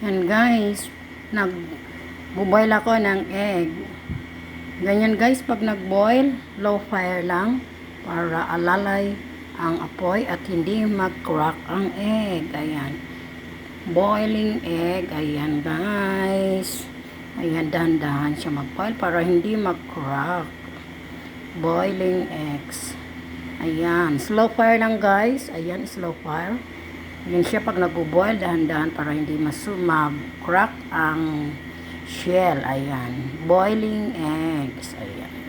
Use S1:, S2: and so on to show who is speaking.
S1: Yan guys, nag-boil ako ng egg. Ganyan guys, pag nag-boil, low fire lang para alalay ang apoy at hindi mag-crack ang egg. Ayan. Boiling egg. Ayan guys. Ayan, dahan-dahan siya mag-boil para hindi mag-crack. Boiling eggs. Ayan. Slow fire lang guys. Ayan, slow fire. Yan siya pag nag-boil, dahan-dahan para hindi mag-crack ang shell. Ayan. Boiling eggs. Ayan.